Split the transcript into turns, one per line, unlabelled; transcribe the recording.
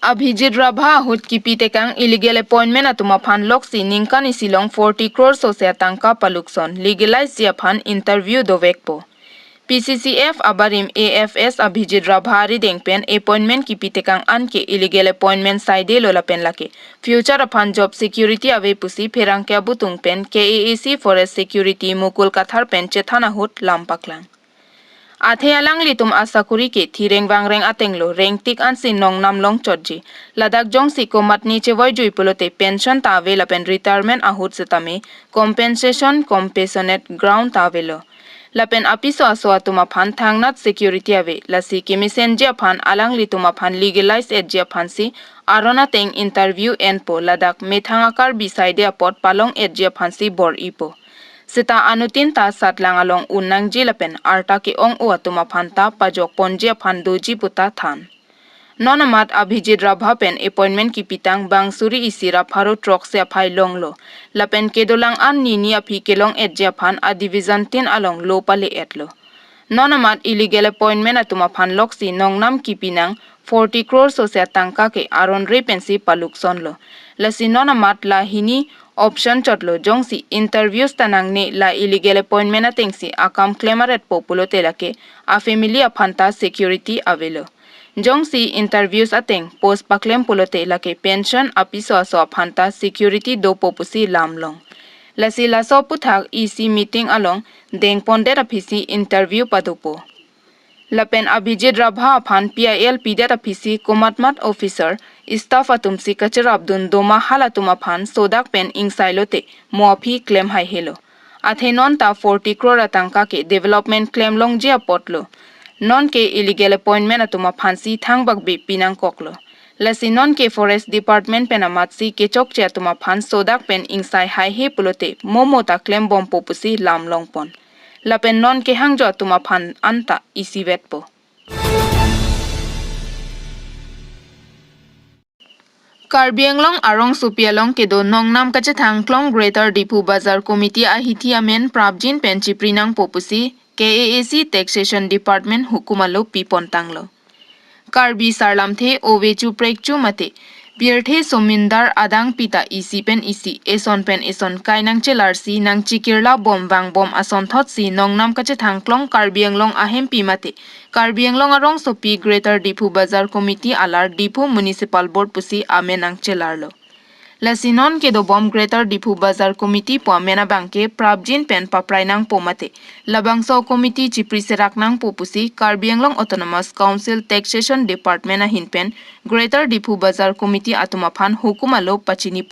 Abhijit Rabha hut kipi tekang illegal appointment atuma phan loksi ningkani silong 40 crore sosya tangka palukson legalize ya phan interview dovekpo. PCCF abarim AFS Abhijit Rabha ri dengpen appointment kipi tekang anke illegal appointment side lolapen lake future aphan job security ave pusi pherang kya butung pen KAAC forest security mukul kathar pen chethana hut lampaklang. Athe alang litum asakuri ke thireng wangreng atenglo reng tik ansin nong namlong chodji ladak jong si komat ni chewoi jui pulote pension ta vela pen retirement ahut setame compassionate ground ta velo lapen apiso aso atuma phan thangnat security ave lasi kimisen je phan alang lituma phan legalize et je phan si arona teng interview enpo ladak methangakar beside apot palong et je phan si bor ipo sita anutin ta satlang along unang jilapen arta ki ong uatuma phanta pajok ponjia phandoji puta than nonamat Abhijit Rabha pen appointment ki pitang bangsuri isira pharo trok se phai longlo lapen kedolang an nini aphi kelong etja phan a division 10 along lo pale etlo nonamat illegal appointment atuma phan loksi nongnam ki pinang 40 crore sosya tangka ke aron repensi paluk sonlo lasi nonamat la hini option chotlo jongsi interviews tanang ne la illegal appointment atengsi akam claimaret populo telake a family aphanta security avelo jongsi interviews ateng post paklem pulote lake pension apiso aso aphanta security do popusi lamlong lasi laso puthak EC meeting along deng pondet aphisi interview padupo lapen Abhijit Rabha aphan PIL pidet aphisi komatmat officer staff atumsi kachar abdun doma halatuma phan Sodak pen insailote moafi claim hai helo athenon ta 40 crore atangka ke development claim long je potlo non ke illegal appointment atuma phansi thangbak be pinang koklo lasi non ke forest department pen amatsi ke chokche atuma phan Sodak pen insai hai he pulote momota claim bom popusi lamlong pon lapen non ke hangjo atuma phan anta isi vetpo Karbi Anglong arong supialong kedo nongnam kachethang klong Greater Dipu Bazar Committee ahithia men prabjin penchi prinang popusi KAAC Taxation Department hukumalo pipon tanglo Karbi sarlamthe ovechu prekchu mate Birthe somindar adang pita isi pen isi eson pen eson kainang chelarsi nang chikirla bom wang bom ason thot si nongnam kachethang klong Karbi Anglong ahem pi mate Karbi Anglong arong sopi Greater Dipu Bazar Committee alar Dipu Municipal Board pusi amenang chelarlo lasinon ke do bom Greater Dipu Bazar Committee po amena bangke prabjin pen paprainang pomate labangso committee chipri seraknang popusi Karbi Anglong Autonomous Council Taxation Department a hinpen Greater Dipu Bazar Committee atumaphan hukumalo pachini